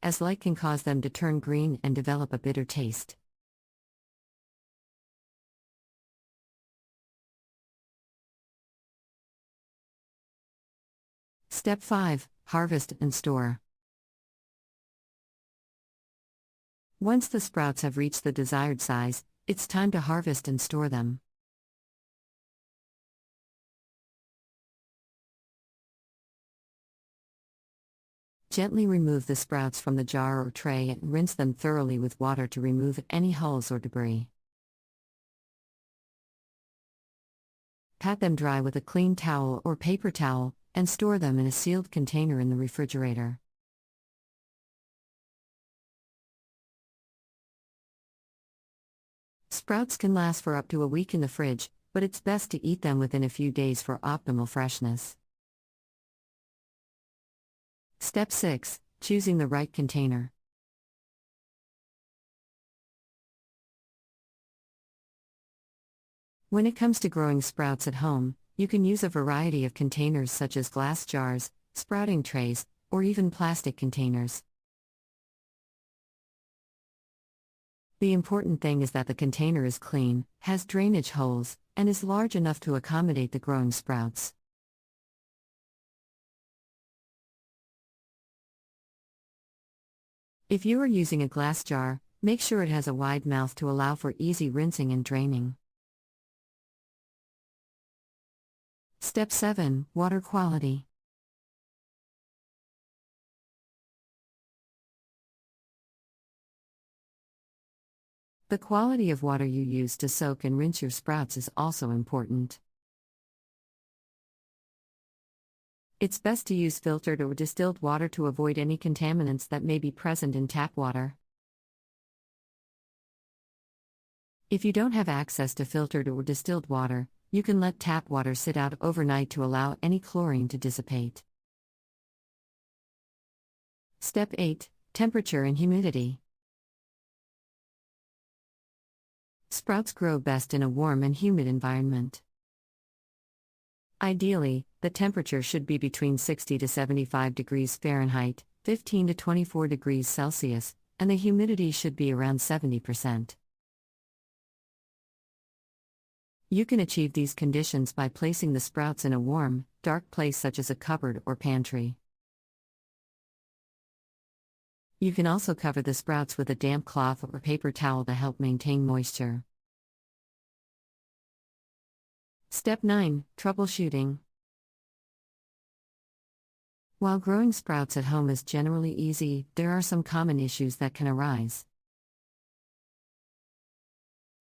as light can cause them to turn green and develop a bitter taste. Step 5. Harvest and store. Once the sprouts have reached the desired size, it's time to harvest and store them. Gently remove the sprouts from the jar or tray and rinse them thoroughly with water to remove any hulls or debris. Pat them dry with a clean towel or paper towel, and store them in a sealed container in the refrigerator. Sprouts can last for up to a week in the fridge, but it's best to eat them within a few days for optimal freshness. Step 6. Choosing the right container. When it comes to growing sprouts at home, you can use a variety of containers such as glass jars, sprouting trays, or even plastic containers. The important thing is that the container is clean, has drainage holes, and is large enough to accommodate the growing sprouts. If you are using a glass jar, make sure it has a wide mouth to allow for easy rinsing and draining. Step 7. Water quality. The quality of water you use to soak and rinse your sprouts is also important. It's best to use filtered or distilled water to avoid any contaminants that may be present in tap water. If you don't have access to filtered or distilled water, you can let tap water sit out overnight to allow any chlorine to dissipate. Step 8. Temperature and humidity. Sprouts grow best in a warm and humid environment. Ideally, the temperature should be between 60 to 75 degrees Fahrenheit, 15 to 24 degrees Celsius, and the humidity should be around 70%. You can achieve these conditions by placing the sprouts in a warm, dark place such as a cupboard or pantry. You can also cover the sprouts with a damp cloth or paper towel to help maintain moisture. Step 9. Troubleshooting. While growing sprouts at home is generally easy, there are some common issues that can arise.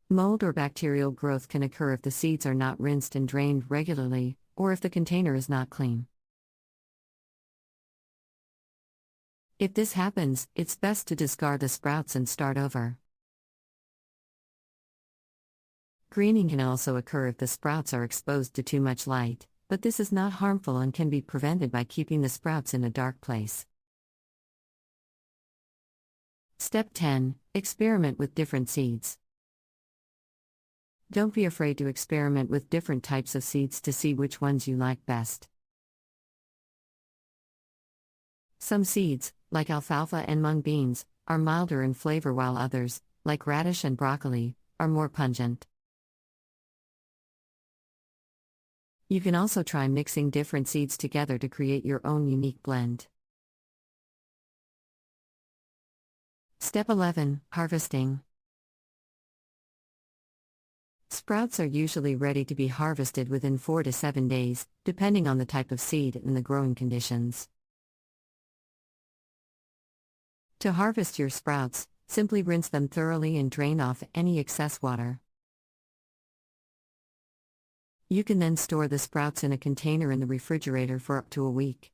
Mold or bacterial growth can occur if the seeds are not rinsed and drained regularly, or if the container is not clean. If this happens, it's best to discard the sprouts and start over. Greening can also occur if the sprouts are exposed to too much light, but this is not harmful and can be prevented by keeping the sprouts in a dark place. Step 10. Experiment with different seeds. Don't be afraid to experiment with different types of seeds to see which ones you like best. Some seeds, like alfalfa and mung beans, are milder in flavor while others, like radish and broccoli, are more pungent. You can also try mixing different seeds together to create your own unique blend. Step 11. Harvesting. Sprouts are usually ready to be harvested within 4 to 7 days, depending on the type of seed and the growing conditions. To harvest your sprouts, simply rinse them thoroughly and drain off any excess water. You can then store the sprouts in a container in the refrigerator for up to a week.